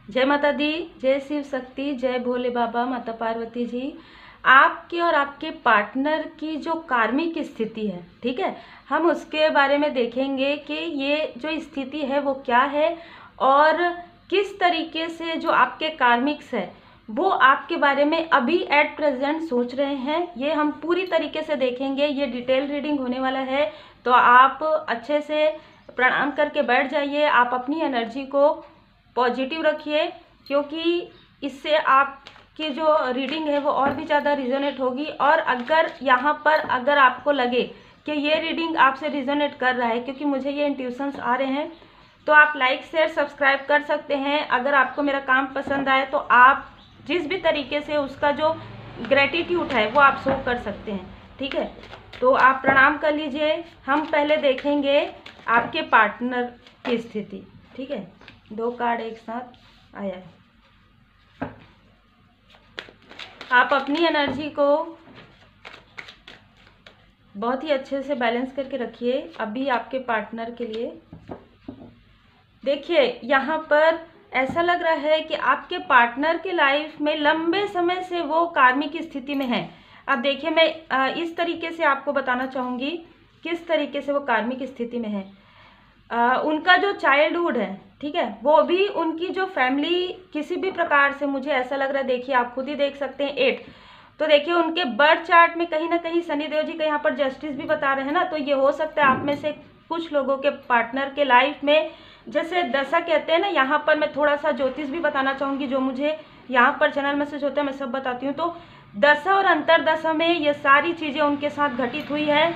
जय माता दी, जय शिव शक्ति, जय भोले बाबा, माता पार्वती जी। आपके और आपके पार्टनर की जो कार्मिक स्थिति है, ठीक है, हम उसके बारे में देखेंगे कि ये जो स्थिति है वो क्या है और किस तरीके से जो आपके कार्मिक्स है वो आपके बारे में अभी एट प्रेजेंट सोच रहे हैं। ये हम पूरी तरीके से देखेंगे। ये डिटेल रीडिंग होने वाला है, तो आप अच्छे से प्रणाम करके बैठ जाइए। आप अपनी एनर्जी को पॉजिटिव रखिए, क्योंकि इससे आपकी जो रीडिंग है वो और भी ज़्यादा रिजोनेट होगी। और अगर यहाँ पर अगर आपको लगे कि ये रीडिंग आपसे रिजोनेट कर रहा है, क्योंकि मुझे ये इंट्यूशंस आ रहे हैं, तो आप लाइक शेयर सब्सक्राइब कर सकते हैं। अगर आपको मेरा काम पसंद आए तो आप जिस भी तरीके से उसका जो ग्रेटिट्यूड है वो आप शो कर सकते हैं, ठीक है। तो आप प्रणाम कर लीजिए। हम पहले देखेंगे आपके पार्टनर की स्थिति, ठीक है। 2 कार्ड एक साथ आया है। आप अपनी एनर्जी को बहुत ही अच्छे से बैलेंस करके रखिए अभी आपके पार्टनर के लिए। देखिए, यहाँ पर ऐसा लग रहा है कि आपके पार्टनर के लाइफ में लंबे समय से वो कार्मिक स्थिति में है। अब देखिए, मैं इस तरीके से आपको बताना चाहूँगी किस तरीके से वो कार्मिक स्थिति में है। उनका जो चाइल्डहुड है, ठीक है, वो भी उनकी जो फैमिली किसी भी प्रकार से, मुझे ऐसा लग रहा है, देखिए आप खुद ही देख सकते हैं 8। तो देखिए उनके बर्थ चार्ट में कहीं ना कहीं शनिदेव जी का यहाँ पर जस्टिस भी बता रहे हैं ना। तो ये हो सकता है आप में से कुछ लोगों के पार्टनर के लाइफ में, जैसे दशा कहते हैं ना, यहाँ पर मैं थोड़ा सा ज्योतिष भी बताना चाहूँगी। जो मुझे यहाँ पर चैनल मैसेज होता है मैं सब बताती हूँ। तो दशा और अंतरदशा में ये सारी चीज़ें उनके साथ घटित हुई है।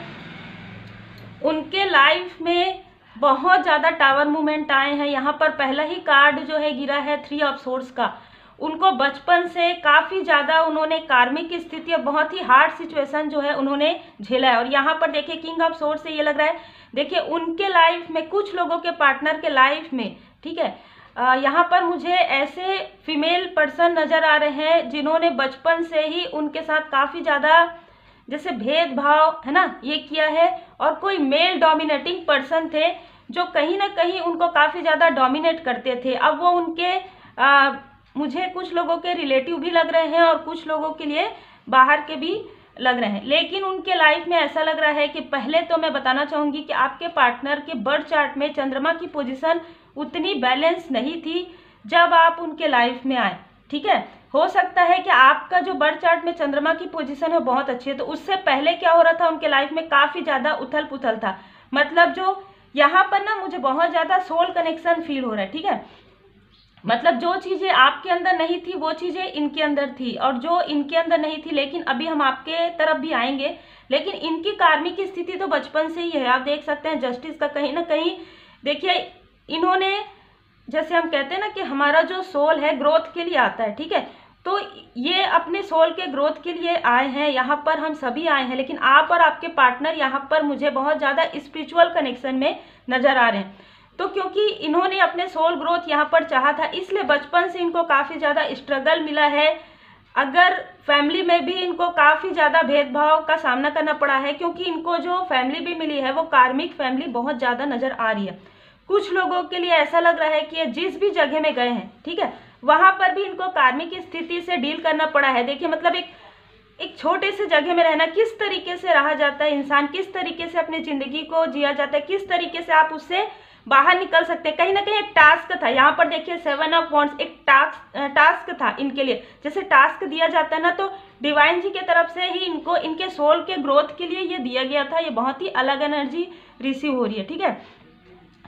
उनके लाइफ में बहुत ज़्यादा टावर मूवमेंट आए हैं। यहाँ पर पहला ही कार्ड जो है गिरा है 3 ऑफ सोर्ड्स का। उनको बचपन से काफ़ी ज़्यादा उन्होंने कार्मिक स्थिति और बहुत ही हार्ड सिचुएशन जो है उन्होंने झेला है। और यहाँ पर देखिए किंग ऑफ सोर्ड्स से ये लग रहा है, देखिए उनके लाइफ में, कुछ लोगों के पार्टनर के लाइफ में, ठीक है, यहाँ पर मुझे ऐसे फीमेल पर्सन नज़र आ रहे हैं जिन्होंने बचपन से ही उनके साथ काफ़ी ज़्यादा जैसे भेदभाव है ना ये किया है। और कोई मेल डोमिनेटिंग पर्सन थे जो कहीं ना कहीं उनको काफ़ी ज़्यादा डोमिनेट करते थे। अब वो उनके मुझे कुछ लोगों के रिलेटिव भी लग रहे हैं और कुछ लोगों के लिए बाहर के भी लग रहे हैं। लेकिन उनके लाइफ में ऐसा लग रहा है कि पहले तो मैं बताना चाहूँगी कि आपके पार्टनर के बर्थ चार्ट में चंद्रमा की पोजीशन उतनी बैलेंस नहीं थी जब आप उनके लाइफ में आए, ठीक है। हो सकता है कि आपका जो बर्थ चार्ट में चंद्रमा की पोजीशन है बहुत अच्छी है, तो उससे पहले क्या हो रहा था उनके लाइफ में काफ़ी ज़्यादा उथल पुथल था। मतलब जो यहाँ पर ना मुझे बहुत ज़्यादा सोल कनेक्शन फील हो रहा है, ठीक है। मतलब जो चीज़ें आपके अंदर नहीं थी वो चीज़ें इनके अंदर थी, और जो इनके अंदर नहीं थी, लेकिन अभी हम आपके तरफ भी आएंगे। लेकिन इनकी कार्मिक स्थिति तो बचपन से ही है। आप देख सकते हैं जस्टिस का कहीं ना कहीं, देखिए इन्होंने, जैसे हम कहते हैं ना कि हमारा जो सोल है ग्रोथ के लिए आता है, ठीक है, तो ये अपने सोल के ग्रोथ के लिए आए हैं। यहाँ पर हम सभी आए हैं, लेकिन आप और आपके पार्टनर यहाँ पर मुझे बहुत ज़्यादा स्पिरिचुअल कनेक्शन में नज़र आ रहे हैं। तो क्योंकि इन्होंने अपने सोल ग्रोथ यहाँ पर चाहा था, इसलिए बचपन से इनको काफ़ी ज़्यादा स्ट्रगल मिला है। अगर फैमिली में भी इनको काफ़ी ज़्यादा भेदभाव का सामना करना पड़ा है, क्योंकि इनको जो फैमिली भी मिली है वो कार्मिक फैमिली बहुत ज़्यादा नज़र आ रही है। कुछ लोगों के लिए ऐसा लग रहा है कि जिस भी जगह में गए हैं, ठीक है, वहाँ पर भी इनको कार्मिक स्थिति से डील करना पड़ा है। देखिए मतलब एक छोटे से जगह में रहना, किस तरीके से रहा जाता है इंसान, किस तरीके से अपनी ज़िंदगी को जिया जाता है, किस तरीके से आप उससे बाहर निकल सकते हैं। कहीं ना कहीं एक टास्क था। यहाँ पर देखिए 7 ऑफ वॉन्ड्स एक टास्क था इनके लिए। जैसे टास्क दिया जाता है ना, तो डिवाइन जी के तरफ से ही इनको इनके सोल के ग्रोथ के लिए ये दिया गया था। ये बहुत ही अलग एनर्जी रिसीव हो रही है, ठीक है।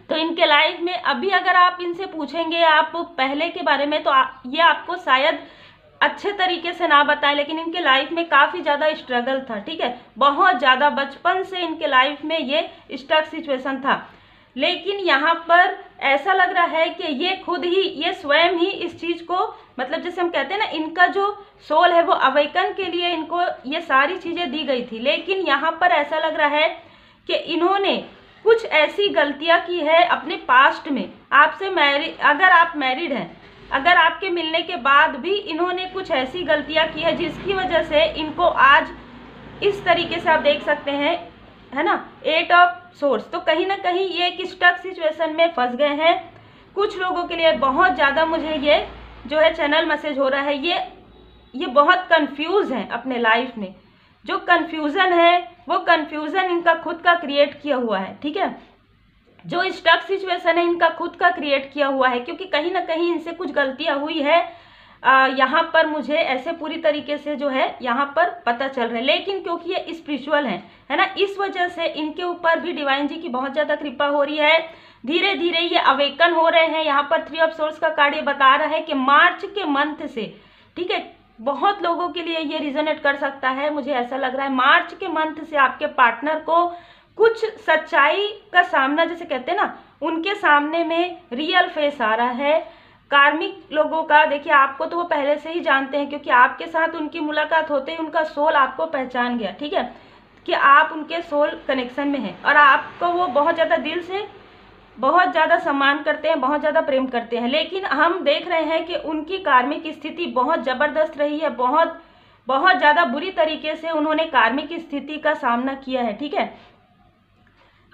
तो इनके लाइफ में अभी अगर आप इनसे पूछेंगे आप पहले के बारे में, तो ये आपको शायद अच्छे तरीके से ना बताए, लेकिन इनके लाइफ में काफ़ी ज़्यादा स्ट्रगल था, ठीक है, बहुत ज़्यादा। बचपन से इनके लाइफ में ये स्टक सिचुएशन था। लेकिन यहाँ पर ऐसा लग रहा है कि ये खुद ही, ये स्वयं ही इस चीज़ को, मतलब जैसे हम कहते हैं ना, इनका जो सोल है वो अवेकन के लिए इनको ये सारी चीज़ें दी गई थी। लेकिन यहाँ पर ऐसा लग रहा है कि इन्होंने कुछ ऐसी गलतियाँ की है अपने पास्ट में। आपसे अगर आप मैरिड हैं, अगर आपके मिलने के बाद भी इन्होंने कुछ ऐसी गलतियाँ की है जिसकी वजह से इनको आज इस तरीके से आप देख सकते हैं, है ना, 8 ऑफ सोर्स। तो कहीं ना कहीं ये एक स्टक सिचुएशन में फंस गए हैं। कुछ लोगों के लिए बहुत ज़्यादा मुझे ये जो है चैनल मैसेज हो रहा है, ये बहुत कंफ्यूज हैं अपने लाइफ में। जो कंफ्यूजन है वो कंफ्यूजन इनका खुद का क्रिएट किया हुआ है, ठीक है। जो स्टक सिचुएशन है इनका खुद का क्रिएट किया हुआ है, क्योंकि कहीं ना कहीं इनसे कुछ गलतियां हुई है। यहाँ पर मुझे ऐसे पूरी तरीके से जो है यहाँ पर पता चल रहा है, लेकिन क्योंकि ये स्पिरिचुअल है ना, इस वजह से इनके ऊपर भी डिवाइन जी की बहुत ज़्यादा कृपा हो रही है। धीरे धीरे ये अवेकन हो रहे हैं। यहाँ पर 3 ऑफ सोर्स का कार्ड ये बता रहा है कि मार्च के मंथ से, ठीक है, बहुत लोगों के लिए ये रिजोनेट कर सकता है, मुझे ऐसा लग रहा है। मार्च के मंथ से आपके पार्टनर को कुछ सच्चाई का सामना, जैसे कहते हैं ना, उनके सामने में रियल फेस आ रहा है। कार्मिक लोगों का देखिए, आपको तो वो पहले से ही जानते हैं, क्योंकि आपके साथ उनकी मुलाकात होते ही उनका सोल आपको पहचान गया, ठीक है, कि आप उनके सोल कनेक्शन में हैं और आपको वो बहुत ज़्यादा दिल से बहुत ज़्यादा सम्मान करते हैं, बहुत ज़्यादा प्रेम करते हैं। लेकिन हम देख रहे हैं कि उनकी कार्मिक स्थिति बहुत ज़बरदस्त रही है, बहुत ज़्यादा बुरी तरीके से उन्होंने कार्मिक स्थिति का सामना किया है, ठीक है।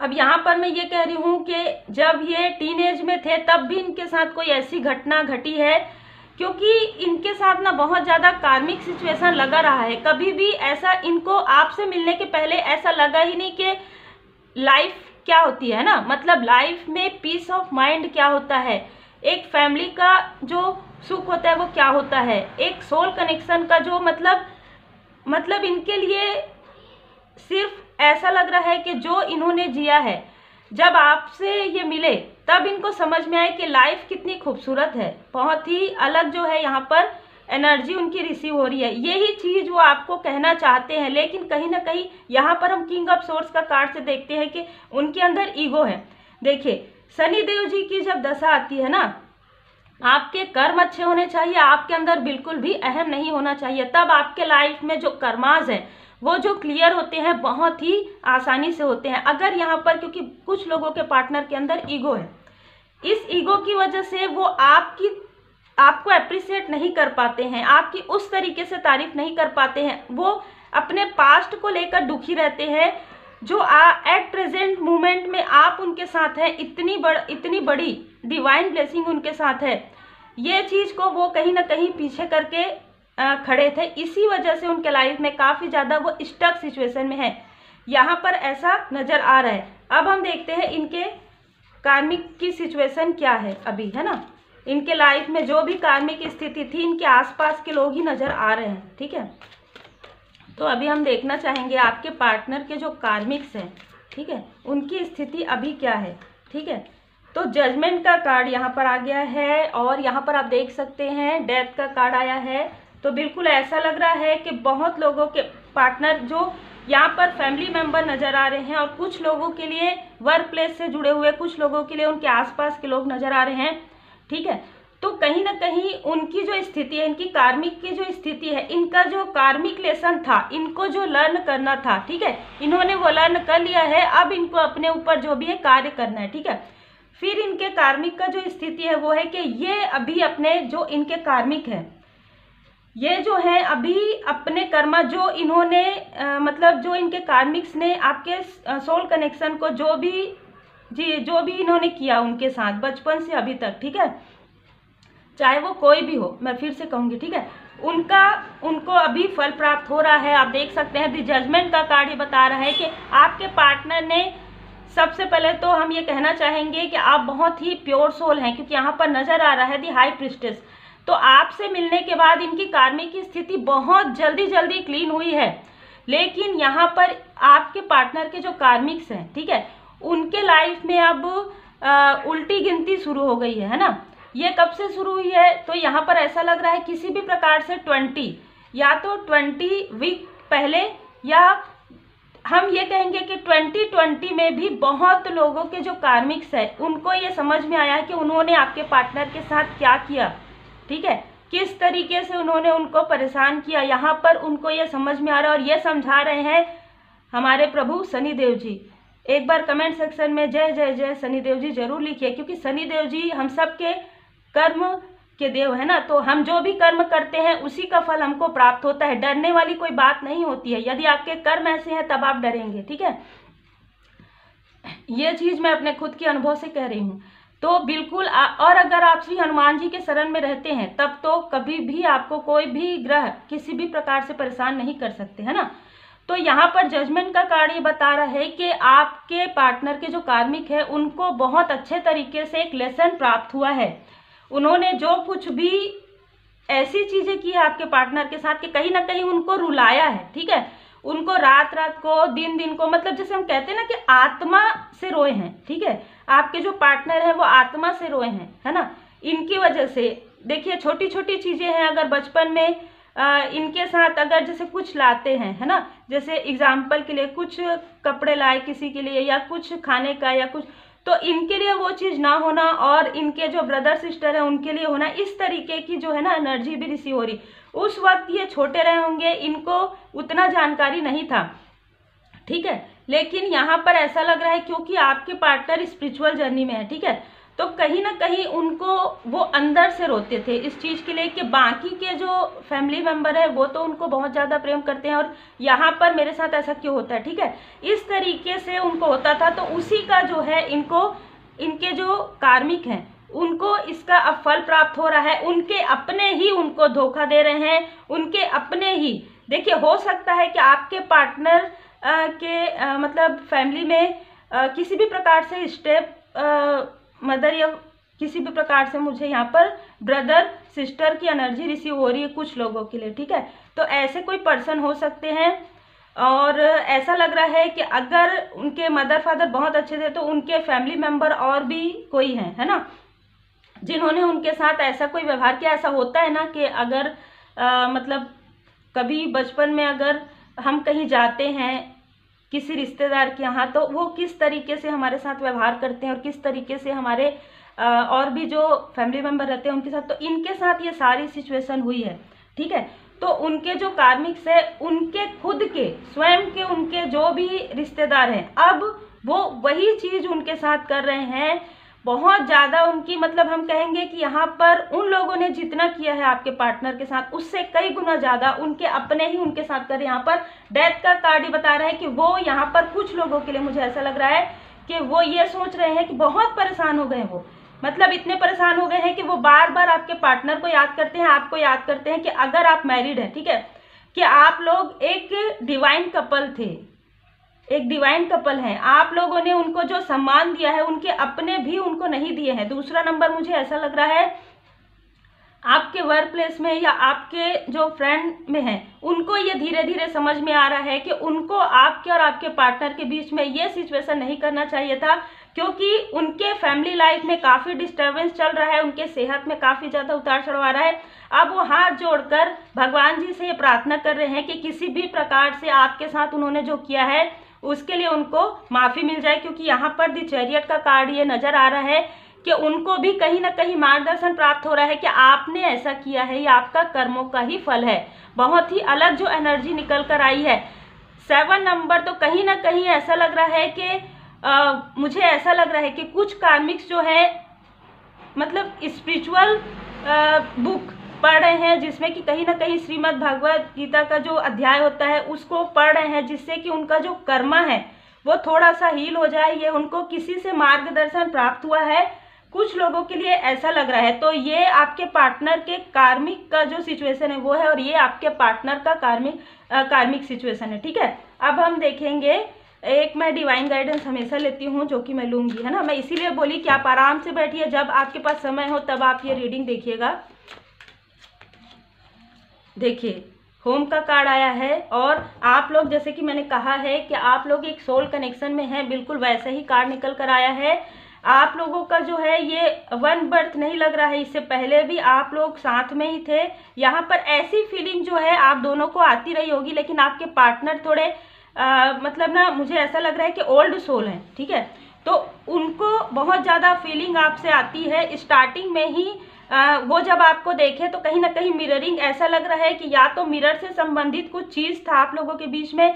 अब यहाँ पर मैं ये कह रही हूँ कि जब ये टीनेज में थे तब भी इनके साथ कोई ऐसी घटना घटी है, क्योंकि इनके साथ ना बहुत ज़्यादा कार्मिक सिचुएशन लगा रहा है। कभी भी ऐसा इनको आपसे मिलने के पहले ऐसा लगा ही नहीं कि लाइफ क्या होती है ना, मतलब लाइफ में पीस ऑफ माइंड क्या होता है, एक फैमिली का जो सुख होता है वो क्या होता है, एक सोल कनेक्शन का जो मतलब इनके लिए सिर्फ ऐसा लग रहा है कि जो इन्होंने जिया है, जब आपसे ये मिले तब इनको समझ में आए कि लाइफ कितनी खूबसूरत है। बहुत ही अलग जो है यहाँ पर एनर्जी उनकी रिसीव हो रही है। यही चीज़ वो आपको कहना चाहते हैं, लेकिन कहीं ना कहीं यहाँ पर हम किंग ऑफ सोर्स का कार्ड से देखते हैं कि उनके अंदर ईगो है। देखिए, शनिदेव जी की जब दशा आती है ना, आपके कर्म अच्छे होने चाहिए, आपके अंदर बिल्कुल भी अहम नहीं होना चाहिए, तब आपके लाइफ में जो कर्माज है वो जो क्लियर होते हैं बहुत ही आसानी से होते हैं। अगर यहाँ पर, क्योंकि कुछ लोगों के पार्टनर के अंदर ईगो है, इस ईगो की वजह से वो आपको अप्रिशिएट नहीं कर पाते हैं, आपकी उस तरीके से तारीफ नहीं कर पाते हैं, वो अपने पास्ट को लेकर दुखी रहते हैं। जो एट प्रेजेंट मोमेंट में आप उनके साथ हैं, इतनी बड़ी डिवाइन ब्लेसिंग उनके साथ है, ये चीज़ को वो कहीं ना कहीं पीछे करके खड़े थे। इसी वजह से उनके लाइफ में काफ़ी ज़्यादा वो स्टक सिचुएशन में है, यहाँ पर ऐसा नज़र आ रहा है। अब हम देखते हैं इनके कार्मिक की सिचुएशन क्या है अभी, है ना। इनके लाइफ में जो भी कार्मिक स्थिति थी, इनके आसपास के लोग ही नज़र आ रहे हैं, ठीक है। तो अभी हम देखना चाहेंगे आपके पार्टनर के जो कार्मिक्स हैं, ठीक है, उनकी स्थिति अभी क्या है, ठीक है। तो जजमेंट का कार्ड यहाँ पर आ गया है और यहाँ पर आप देख सकते हैं डेथ का कार्ड आया है। तो बिल्कुल ऐसा लग रहा है कि बहुत लोगों के पार्टनर जो यहाँ पर फैमिली मेंबर नज़र आ रहे हैं, और कुछ लोगों के लिए वर्क प्लेस से जुड़े हुए, कुछ लोगों के लिए उनके आसपास के लोग नज़र आ रहे हैं, ठीक है। तो कहीं ना कहीं उनकी जो स्थिति है, इनकी कार्मिक की जो स्थिति है, इनका जो कार्मिक लेसन था, इनको जो लर्न करना था, ठीक है, इन्होंने वो लर्न कर लिया है। अब इनको अपने ऊपर जो भी है कार्य करना है, ठीक है। फिर इनके कार्मिक का जो स्थिति है वो है कि ये अभी अपने जो इनके कार्मिक है, ये जो है अभी अपने कर्मा जो इन्होंने मतलब जो इनके कार्मिक्स ने आपके सोल कनेक्शन को जो भी इन्होंने किया उनके साथ बचपन से अभी तक, ठीक है, चाहे वो कोई भी हो, मैं फिर से कहूँगी, ठीक है, उनको अभी फल प्राप्त हो रहा है। आप देख सकते हैं द जजमेंट का कार्ड ये बता रहा है कि आपके पार्टनर ने, सबसे पहले तो हम ये कहना चाहेंगे कि आप बहुत ही प्योर सोल हैं, क्योंकि यहाँ पर नज़र आ रहा है दी हाई प्रिस्टेस। तो आपसे मिलने के बाद इनकी कार्मिक की स्थिति बहुत जल्दी क्लीन हुई है, लेकिन यहाँ पर आपके पार्टनर के जो कार्मिक्स हैं, ठीक है, उनके लाइफ में अब उल्टी गिनती शुरू हो गई है ना। ये कब से शुरू हुई है, तो यहाँ पर ऐसा लग रहा है किसी भी प्रकार से 20 वीक पहले, या हम ये कहेंगे कि 2020 में भी बहुत लोगों के जो कार्मिक्स है उनको ये समझ में आया है कि उन्होंने आपके पार्टनर के साथ क्या किया, ठीक है, किस तरीके से उन्होंने उनको परेशान किया। यहाँ पर उनको ये समझ में आ रहा है और ये समझा रहे हैं हमारे प्रभु शनिदेव जी। एक बार कमेंट सेक्शन में जय जय जय शनिदेव जी जरूर लिखिए, क्योंकि शनिदेव जी हम सब के कर्म के देव है ना। तो हम जो भी कर्म करते हैं उसी का फल हमको प्राप्त होता है, डरने वाली कोई बात नहीं होती है। यदि आपके कर्म ऐसे हैं तब आप डरेंगे, ठीक है, ये चीज़ मैं अपने खुद के अनुभव से कह रही हूँ। तो बिल्कुल और अगर आप श्री हनुमान जी के शरण में रहते हैं तब तो और अगर आप श्री हनुमान जी के शरण में रहते हैं तब तो कभी भी आपको कोई भी ग्रह किसी भी प्रकार से परेशान नहीं कर सकते, है ना। तो यहाँ पर जजमेंट का कार्ड ये बता रहा है कि आपके पार्टनर के जो कार्मिक है उनको बहुत अच्छे तरीके से एक लेसन प्राप्त हुआ है। उन्होंने जो कुछ भी ऐसी चीजें की है आपके पार्टनर के साथ कि कहीं ना कहीं उनको रुलाया है, ठीक है, उनको रात रात को दिन दिन को, मतलब जैसे हम कहते हैं ना कि आत्मा से रोए हैं, ठीक है, आपके जो पार्टनर है वो आत्मा से रोए हैं, है ना। इनकी वजह से देखिए छोटी छोटी चीजें हैं, अगर बचपन में इनके साथ अगर जैसे कुछ लाते हैं, है ना, जैसे एग्जाम्पल के लिए कुछ कपड़े लाए किसी के लिए या कुछ खाने का या कुछ, तो इनके लिए वो चीज ना होना और इनके जो ब्रदर सिस्टर है उनके लिए होना, इस तरीके की जो है ना एनर्जी भी रिसीव हो रही। उस वक्त ये छोटे रहे होंगे, इनको उतना जानकारी नहीं था, ठीक है, लेकिन यहाँ पर ऐसा लग रहा है क्योंकि आपके पार्टनर स्पिरिचुअल जर्नी में है, ठीक है, तो कहीं ना कहीं उनको वो अंदर से रोते थे इस चीज के लिए कि बाकी के जो फैमिली मेंबर है वो तो उनको बहुत ज्यादा प्रेम करते हैं और यहाँ पर मेरे साथ ऐसा क्यों होता है, ठीक है, इस तरीके से उनको होता था। तो उसी का जो है इनको, इनके जो कार्मिक हैं उनको इसका अब फल प्राप्त हो रहा है। उनके अपने ही उनको धोखा दे रहे हैं, उनके अपने ही। देखिए हो सकता है कि आपके पार्टनर के मतलब फैमिली में किसी भी प्रकार से स्टेप मदर या किसी भी प्रकार से मुझे यहाँ पर ब्रदर सिस्टर की एनर्जी रिसीव हो रही है कुछ लोगों के लिए, ठीक है, तो ऐसे कोई पर्सन हो सकते हैं। और ऐसा लग रहा है कि अगर उनके मदर फादर बहुत अच्छे थे तो उनके फैमिली मेंबर और भी कोई है ना, जिन्होंने उनके साथ ऐसा कोई व्यवहार किया। ऐसा होता है ना कि अगर मतलब कभी बचपन में अगर हम कहीं जाते हैं किसी रिश्तेदार के यहाँ तो वो किस तरीके से हमारे साथ व्यवहार करते हैं और किस तरीके से हमारे और भी जो फैमिली मेंबर रहते हैं उनके साथ, तो इनके साथ ये सारी सिचुएशन हुई है, ठीक है। तो उनके जो कार्मिक से उनके खुद के स्वयं के उनके जो भी रिश्तेदार हैं अब वो वही चीज उनके साथ कर रहे हैं। बहुत ज़्यादा उनकी, मतलब हम कहेंगे कि यहाँ पर उन लोगों ने जितना किया है आपके पार्टनर के साथ उससे कई गुना ज़्यादा उनके अपने ही उनके साथ कर। यहाँ पर डेथ का कार्ड ही बता रहा है कि वो यहाँ पर कुछ लोगों के लिए मुझे ऐसा लग रहा है कि वो ये सोच रहे हैं कि बहुत परेशान हो गए, वो मतलब इतने परेशान हो गए हैं कि वो बार बार आपके पार्टनर को याद करते हैं, आपको याद करते हैं कि अगर आप मैरिड हैं, ठीक है, कि आप लोग एक डिवाइन कपल थे, एक डिवाइन कपल हैं, आप लोगों ने उनको जो सम्मान दिया है उनके अपने भी उनको नहीं दिए हैं। दूसरा नंबर मुझे ऐसा लग रहा है आपके वर्क प्लेस में या आपके जो फ्रेंड में हैं उनको ये धीरे धीरे समझ में आ रहा है कि उनको आपके और आपके पार्टनर के बीच में ये सिचुएशन नहीं करना चाहिए था, क्योंकि उनके फैमिली लाइफ में काफ़ी डिस्टर्बेंस चल रहा है, उनके सेहत में काफ़ी ज़्यादा उतार चढ़ाव आ रहा है। अब वो हाथ जोड़कर भगवान जी से ये प्रार्थना कर रहे हैं कि किसी भी प्रकार से आपके साथ उन्होंने जो किया है उसके लिए उनको माफ़ी मिल जाए, क्योंकि यहाँ पर द चैरियट का कार्ड ये नज़र आ रहा है कि उनको भी कहीं ना कहीं मार्गदर्शन प्राप्त हो रहा है कि आपने ऐसा किया है, ये आपका कर्मों का ही फल है। बहुत ही अलग जो एनर्जी निकल कर आई है 7 नंबर, तो कहीं ना कहीं ऐसा लग रहा है कि मुझे ऐसा लग रहा है कि कुछ कार्मिक्स जो है मतलब स्पिरिचुअल बुक पढ़ रहे हैं जिसमें कि कहीं ना कहीं श्रीमद् भगवत गीता का जो अध्याय होता है उसको पढ़ रहे हैं, जिससे कि उनका जो कर्मा है वो थोड़ा सा हील हो जाए। ये उनको किसी से मार्गदर्शन प्राप्त हुआ है, कुछ लोगों के लिए ऐसा लग रहा है। तो ये आपके पार्टनर के कार्मिक का जो सिचुएशन है वो है, और ये आपके पार्टनर का कार्मिक सिचुएशन है, ठीक है। अब हम देखेंगे, एक मैं डिवाइन गाइडेंस हमेशा लेती हूँ जो कि मैं लूँगी, है ना, मैं इसीलिए बोली कि आप आराम से बैठिए, जब आपके पास समय हो तब आप ये रीडिंग देखिएगा। देखिए होम का कार्ड आया है, और आप लोग जैसे कि मैंने कहा है कि आप लोग एक सोल कनेक्शन में हैं, बिल्कुल वैसे ही कार्ड निकल कर आया है। आप लोगों का जो है ये वन बर्थ नहीं लग रहा है, इससे पहले भी आप लोग साथ में ही थे। यहाँ पर ऐसी फीलिंग जो है आप दोनों को आती रही होगी, लेकिन आपके पार्टनर थोड़े मतलब ना मुझे ऐसा लग रहा है कि ओल्ड सोल हैं, ठीक है, तो उनको बहुत ज़्यादा फीलिंग आपसे आती है। स्टार्टिंग में ही वो जब आपको देखे तो कहीं ना कहीं मिररिंग, ऐसा लग रहा है कि या तो मिरर से संबंधित कुछ चीज़ था आप लोगों के बीच में,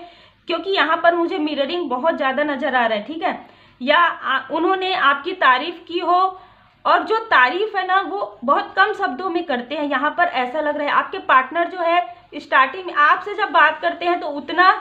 क्योंकि यहाँ पर मुझे मिररिंग बहुत ज़्यादा नज़र आ रहा है, ठीक है, या उन्होंने आपकी तारीफ की हो, और जो तारीफ है ना वो बहुत कम शब्दों में करते हैं। यहाँ पर ऐसा लग रहा है आपके पार्टनर जो है स्टार्टिंग में आपसे जब बात करते हैं तो उतना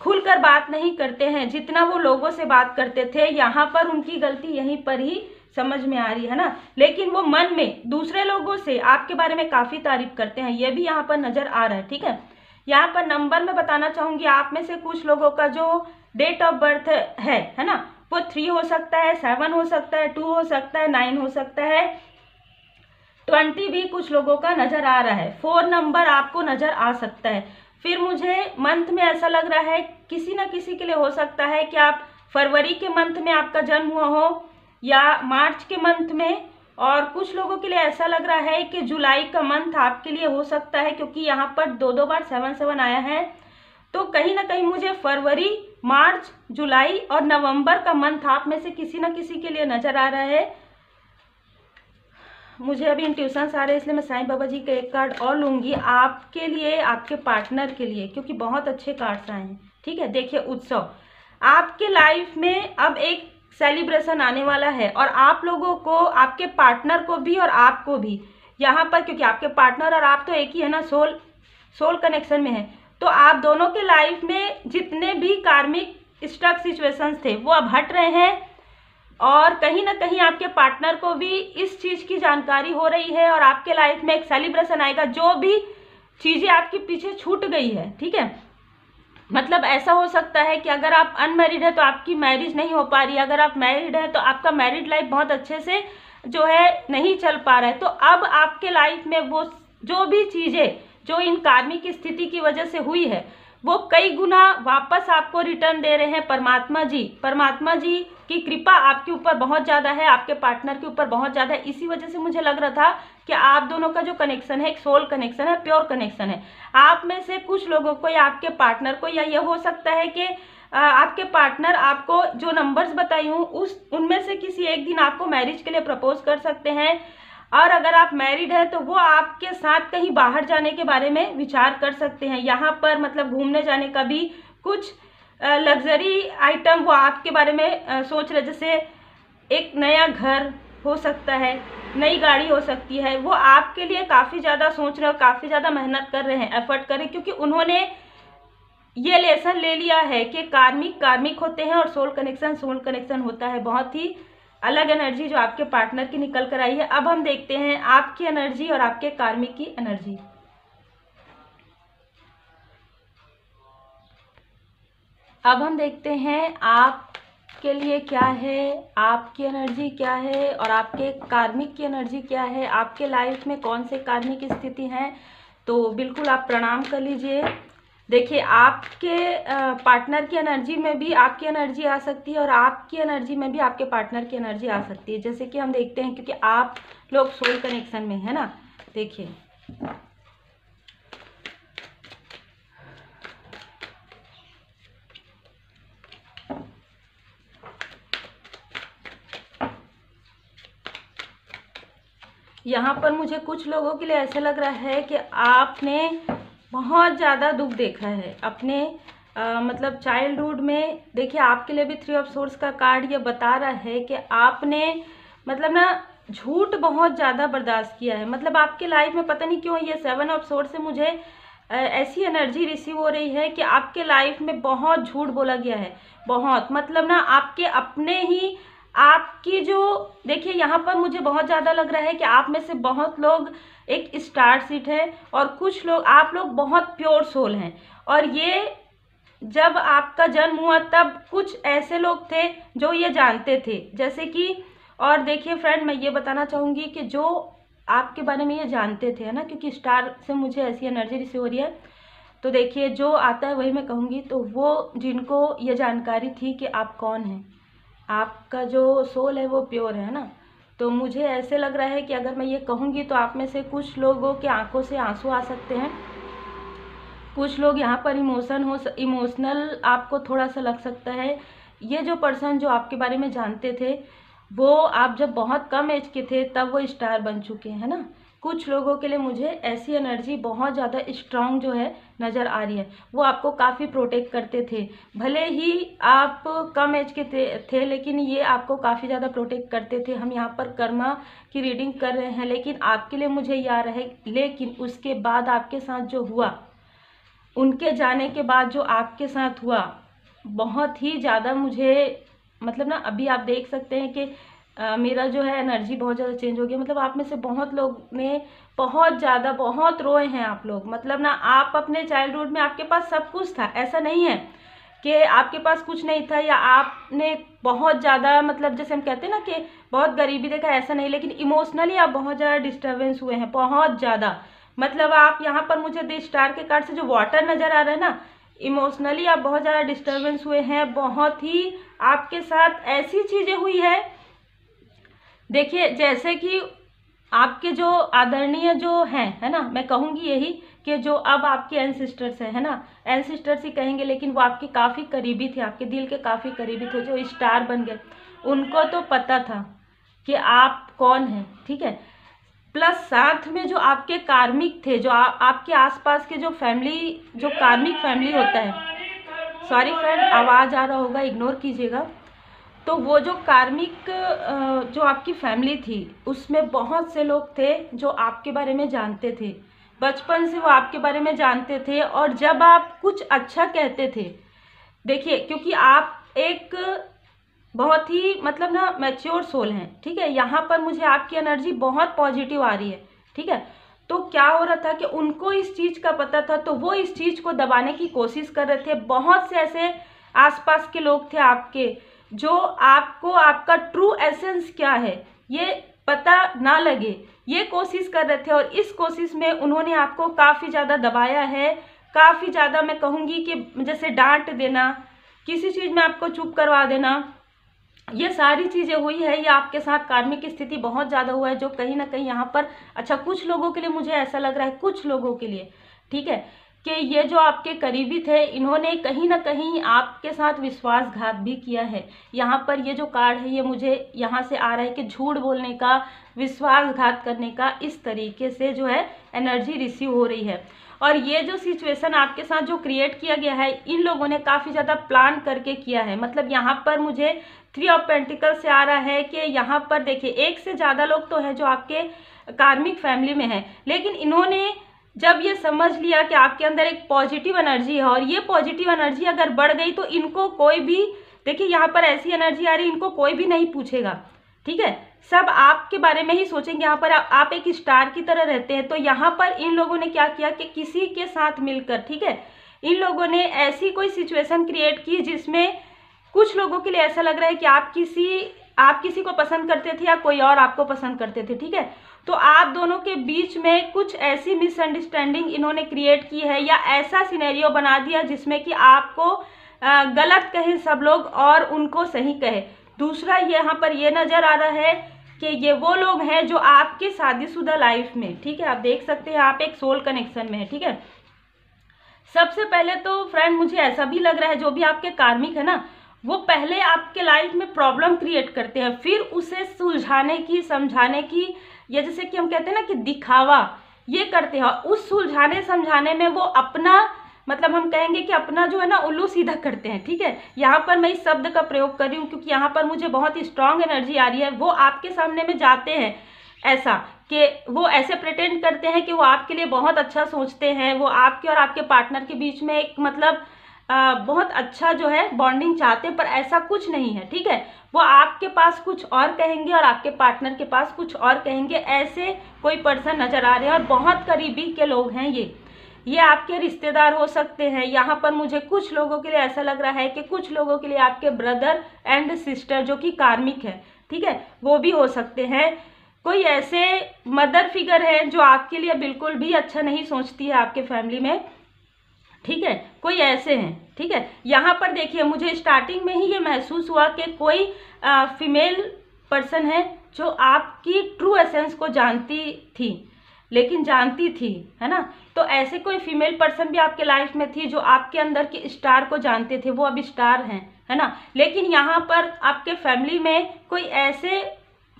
खुलकर बात नहीं करते हैं जितना वो लोगों से बात करते थे। यहाँ पर उनकी गलती यहीं पर ही समझ में आ रही है ना, लेकिन वो मन में दूसरे लोगों से आपके बारे में काफ़ी तारीफ करते हैं, ये भी यहाँ पर नज़र आ रहा है। ठीक है, यहाँ पर नंबर में बताना चाहूँगी, आप में से कुछ लोगों का जो डेट ऑफ बर्थ है ना, वो 3 हो सकता है, 7 हो सकता है, 2 हो सकता है, 9 हो सकता है, 20 भी कुछ लोगों का नज़र आ रहा है, 4 नंबर आपको नज़र आ सकता है। फिर मुझे मंथ में ऐसा लग रहा है किसी ना किसी के लिए हो सकता है कि आप फरवरी के मंथ में आपका जन्म हुआ हो या मार्च के मंथ में, और कुछ लोगों के लिए ऐसा लग रहा है कि जुलाई का मंथ आपके लिए हो सकता है, क्योंकि यहाँ पर 2 बार 7 आया है। तो कहीं ना कहीं मुझे फरवरी, मार्च, जुलाई और नवंबर का मंथ आप में से किसी न किसी के लिए नज़र आ रहा है। मुझे अभी इंट्यूशंस आ रहे हैं, इसलिए मैं साईं बाबा जी का एक कार्ड और लूँगी आपके लिए, आपके पार्टनर के लिए, क्योंकि बहुत अच्छे कार्ड्स आए हैं। ठीक है, देखिए उत्सव, आपके लाइफ में अब एक सेलिब्रेशन आने वाला है, और आप लोगों को, आपके पार्टनर को भी और आपको भी यहाँ पर, क्योंकि आपके पार्टनर और आप तो एक ही है ना, सोल कनेक्शन में है, तो आप दोनों के लाइफ में जितने भी कार्मिक स्टक सिचुएशंस थे वो अब हट रहे हैं, और कहीं ना कहीं आपके पार्टनर को भी इस चीज़ की जानकारी हो रही है, और आपके लाइफ में एक सेलिब्रेशन आएगा, जो भी चीज़ें आपके पीछे छूट गई है। ठीक है, मतलब ऐसा हो सकता है कि अगर आप अनमैरिड है तो आपकी मैरिज नहीं हो पा रही, अगर आप मैरिड है तो आपका मैरिड लाइफ बहुत अच्छे से जो है नहीं चल पा रहा है। तो अब आपके लाइफ में वो जो भी चीज़ें जो इन कार्मिक स्थिति की वजह से हुई है, वो कई गुना वापस आपको रिटर्न दे रहे हैं परमात्मा जी। परमात्मा जी की कृपा आपके ऊपर बहुत ज़्यादा है, आपके पार्टनर के ऊपर बहुत ज़्यादा है। इसी वजह से मुझे लग रहा था कि आप दोनों का जो कनेक्शन है एक सोल कनेक्शन है, प्योर कनेक्शन है। आप में से कुछ लोगों को या आपके पार्टनर को, या ये हो सकता है कि आपके पार्टनर आपको जो नंबर्स बताई हूँ उनमें से किसी एक दिन आपको मैरिज के लिए प्रपोज कर सकते हैं, और अगर आप मैरिड हैं तो वो आपके साथ कहीं बाहर जाने के बारे में विचार कर सकते हैं। यहाँ पर मतलब घूमने जाने का भी कुछ लग्जरी आइटम वो आपके बारे में सोच रहे, जैसे एक नया घर हो सकता है, नई गाड़ी हो सकती है, वो आपके लिए काफ़ी ज़्यादा सोच रहे हैं, काफ़ी ज़्यादा मेहनत कर रहे हैं, एफर्ट कर रहे हैं, क्योंकि उन्होंने ये लेसन ले लिया है कि कार्मिक होते हैं और सोल कनेक्शन होता है। बहुत ही अलग एनर्जी जो आपके पार्टनर की निकल कर आई है। अब हम देखते हैं आपकी एनर्जी और आपके कार्मिक की एनर्जी। अब हम देखते हैं आपके लिए क्या है, आपकी एनर्जी क्या है और आपके कार्मिक की एनर्जी क्या है, आपके लाइफ में कौन से कार्मिक स्थिति हैं। तो बिल्कुल आप प्रणाम कर लीजिए। देखिए, आपके पार्टनर की एनर्जी में भी आपकी एनर्जी आ सकती है और आपकी एनर्जी में भी आपके पार्टनर की एनर्जी आ सकती है। जैसे कि हम देखते हैं, क्योंकि आप लोग सोल कनेक्शन में है ना। देखिए, यहाँ पर मुझे कुछ लोगों के लिए ऐसा लग रहा है कि आपने बहुत ज़्यादा दुख देखा है अपने मतलब चाइल्डहुड में। देखिए, आपके लिए भी 3 ऑफ सोर्स का कार्ड ये बता रहा है कि आपने मतलब ना झूठ बहुत ज़्यादा बर्दाश्त किया है। मतलब आपके लाइफ में पता नहीं क्यों ये 7 ऑफ सोर्स से मुझे ऐसी एनर्जी रिसीव हो रही है कि आपके लाइफ में बहुत झूठ बोला गया है, बहुत मतलब ना आपके अपने ही आपकी जो, देखिए यहाँ पर मुझे बहुत ज़्यादा लग रहा है कि आप में से बहुत लोग एक स्टार सीट है और कुछ लोग, आप लोग बहुत प्योर सोल हैं। और ये जब आपका जन्म हुआ तब कुछ ऐसे लोग थे जो ये जानते थे, जैसे कि, और देखिए फ्रेंड, मैं ये बताना चाहूँगी कि जो आपके बारे में ये जानते थे, है ना, क्योंकि स्टार से मुझे ऐसी एनर्जी रिसीव हो रही है। तो देखिए, जो आता है वही मैं कहूँगी। तो वो जिनको ये जानकारी थी कि आप कौन हैं, आपका जो सोल है वो प्योर है ना, तो मुझे ऐसे लग रहा है कि अगर मैं ये कहूँगी तो आप में से कुछ लोगों के आंखों से आंसू आ सकते हैं। कुछ लोग यहाँ पर इमोशनल आपको थोड़ा सा लग सकता है। ये जो पर्सन जो आपके बारे में जानते थे, वो आप जब बहुत कम एज के थे तब वो स्टार बन चुके हैं ना। कुछ लोगों के लिए मुझे ऐसी एनर्जी बहुत ज़्यादा स्ट्रांग जो है नज़र आ रही है। वो आपको काफ़ी प्रोटेक्ट करते थे, भले ही आप कम एज के थे लेकिन ये आपको काफ़ी ज़्यादा प्रोटेक्ट करते थे। हम यहाँ पर कर्मा की रीडिंग कर रहे हैं, लेकिन आपके लिए मुझे याद है, लेकिन उसके बाद आपके साथ जो हुआ, उनके जाने के बाद जो आपके साथ हुआ, बहुत ही ज़्यादा मुझे मतलब ना, अभी आप देख सकते हैं कि मेरा जो है एनर्जी बहुत ज़्यादा चेंज हो गया। मतलब आप में से बहुत लोग ने बहुत ज़्यादा बहुत रोए हैं आप लोग। मतलब ना आप अपने चाइल्डहुड में आपके पास सब कुछ था, ऐसा नहीं है कि आपके पास कुछ नहीं था या आपने बहुत ज़्यादा मतलब जैसे हम कहते हैं ना कि बहुत गरीबी देखा, ऐसा नहीं। लेकिन इमोशनली आप बहुत ज़्यादा डिस्टर्बेंस हुए हैं, बहुत ज़्यादा। मतलब आप यहाँ पर मुझे द स्टार के कार्ड से जो वाटर नज़र आ रहा है ना, इमोशनली आप बहुत ज़्यादा डिस्टर्बेंस हुए हैं। बहुत ही आपके साथ ऐसी चीज़ें हुई है, देखिए जैसे कि आपके जो आदरणीय जो हैं, है ना, मैं कहूँगी यही कि जो अब आपके एंसिस्टर्स हैं, है ना, एंसिस्टर्स ही कहेंगे, लेकिन वो आपके काफ़ी करीबी थे, आपके दिल के काफ़ी करीबी थे, जो स्टार बन गए। उनको तो पता था कि आप कौन हैं, ठीक है। प्लस साथ में जो आपके कार्मिक थे, जो आपके आसपास के जो फैमिली, जो कार्मिक फैमिली होता है, सॉरी फ्रेंड आवाज़ आ रहा होगा, इग्नोर कीजिएगा। तो वो जो कार्मिक जो आपकी फैमिली थी, उसमें बहुत से लोग थे जो आपके बारे में जानते थे, बचपन से वो आपके बारे में जानते थे। और जब आप कुछ अच्छा कहते थे, देखिए क्योंकि आप एक बहुत ही मतलब ना मैच्योर सोल हैं, ठीक है। यहाँ पर मुझे आपकी एनर्जी बहुत पॉजिटिव आ रही है, ठीक है। तो क्या हो रहा था कि उनको इस चीज़ का पता था, तो वो इस चीज़ को दबाने की कोशिश कर रहे थे। बहुत से ऐसे आसपास के लोग थे आपके जो आपको आपका ट्रू एसेंस क्या है ये पता ना लगे, ये कोशिश कर रहे थे। और इस कोशिश में उन्होंने आपको काफ़ी ज़्यादा दबाया है, काफ़ी ज़्यादा मैं कहूँगी कि जैसे डांट देना, किसी चीज़ में आपको चुप करवा देना, ये सारी चीज़ें हुई है। ये आपके साथ कार्मिक स्थिति बहुत ज़्यादा हुआ है, जो कहीं ना कहीं यहाँ पर अच्छा कुछ लोगों के लिए मुझे ऐसा लग रहा है, कुछ लोगों के लिए, ठीक है, कि ये जो आपके करीबी थे, इन्होंने कहीं ना कहीं आपके साथ विश्वासघात भी किया है। यहाँ पर ये जो कार्ड है, ये मुझे यहाँ से आ रहा है कि झूठ बोलने का, विश्वासघात करने का, इस तरीके से जो है एनर्जी रिसीव हो रही है। और ये जो सिचुएशन आपके साथ जो क्रिएट किया गया है, इन लोगों ने काफ़ी ज़्यादा प्लान करके किया है। मतलब यहाँ पर मुझे 3 ऑफ पेंटिकल से आ रहा है कि यहाँ पर देखिए एक से ज़्यादा लोग तो हैं जो आपके कार्मिक फैमिली में हैं, लेकिन इन्होंने जब ये समझ लिया कि आपके अंदर एक पॉजिटिव एनर्जी है, और ये पॉजिटिव एनर्जी अगर बढ़ गई तो इनको कोई भी, देखिए यहाँ पर ऐसी एनर्जी आ रही है, इनको कोई भी नहीं पूछेगा, ठीक है, सब आपके बारे में ही सोचेंगे। यहाँ पर आप एक स्टार की तरह रहते हैं। तो यहाँ पर इन लोगों ने क्या किया कि किसी के साथ मिलकर, ठीक है, इन लोगों ने ऐसी कोई सिचुएशन क्रिएट की जिसमें कुछ लोगों के लिए ऐसा लग रहा है कि आप किसी को पसंद करते थे या कोई और आपको पसंद करते थे, ठीक है। तो आप दोनों के बीच में कुछ ऐसी मिसअंडरस्टैंडिंग इन्होंने क्रिएट की है, या ऐसा सिनेरियो बना दिया जिसमें कि आपको गलत कहे सब लोग और उनको सही कहे। दूसरा यहाँ पर ये नज़र आ रहा है कि ये वो लोग हैं जो आपके शादीशुदा लाइफ में, ठीक है, आप देख सकते हैं आप एक सोल कनेक्शन में है, ठीक है। सबसे पहले तो फ्रेंड मुझे ऐसा भी लग रहा है जो भी आपके कार्मिक है ना, वो पहले आपके लाइफ में प्रॉब्लम क्रिएट करते हैं, फिर उसे सुलझाने की, समझाने की, या जैसे कि हम कहते हैं ना कि दिखावा, ये करते हैं। उस सुलझाने समझाने में वो अपना मतलब हम कहेंगे कि अपना जो है ना उल्लू सीधा करते हैं, ठीक है। यहाँ पर मैं इस शब्द का प्रयोग कर रही हूँ क्योंकि यहाँ पर मुझे बहुत ही स्ट्रांग एनर्जी आ रही है। वो आपके सामने में जाते हैं ऐसा कि वो ऐसे प्रिटेंड करते हैं कि वो आपके लिए बहुत अच्छा सोचते हैं, वो आपके और आपके पार्टनर के बीच में एक मतलब बहुत अच्छा जो है बॉन्डिंग चाहते हैं, पर ऐसा कुछ नहीं है, ठीक है। वो आपके पास कुछ और कहेंगे और आपके पार्टनर के पास कुछ और कहेंगे, ऐसे कोई पर्सन नजर आ रहे हैं और बहुत करीबी के लोग हैं ये आपके रिश्तेदार हो सकते हैं। यहाँ पर मुझे कुछ लोगों के लिए ऐसा लग रहा है कि कुछ लोगों के लिए आपके ब्रदर एंड सिस्टर जो कि कार्मिक है, ठीक है, वो भी हो सकते हैं। कोई ऐसे मदर फिगर है जो आपके लिए बिल्कुल भी अच्छा नहीं सोचती है आपके फैमिली में, ठीक है, कोई ऐसे हैं, ठीक है। यहाँ पर देखिए मुझे स्टार्टिंग में ही ये महसूस हुआ कि कोई फीमेल पर्सन है जो आपकी ट्रू एसेंस को जानती थी, लेकिन जानती थी, है ना। तो ऐसे कोई फीमेल पर्सन भी आपके लाइफ में थी जो आपके अंदर के स्टार को जानते थे, वो अब स्टार हैं, है ना। लेकिन यहाँ पर आपके फैमिली में कोई ऐसे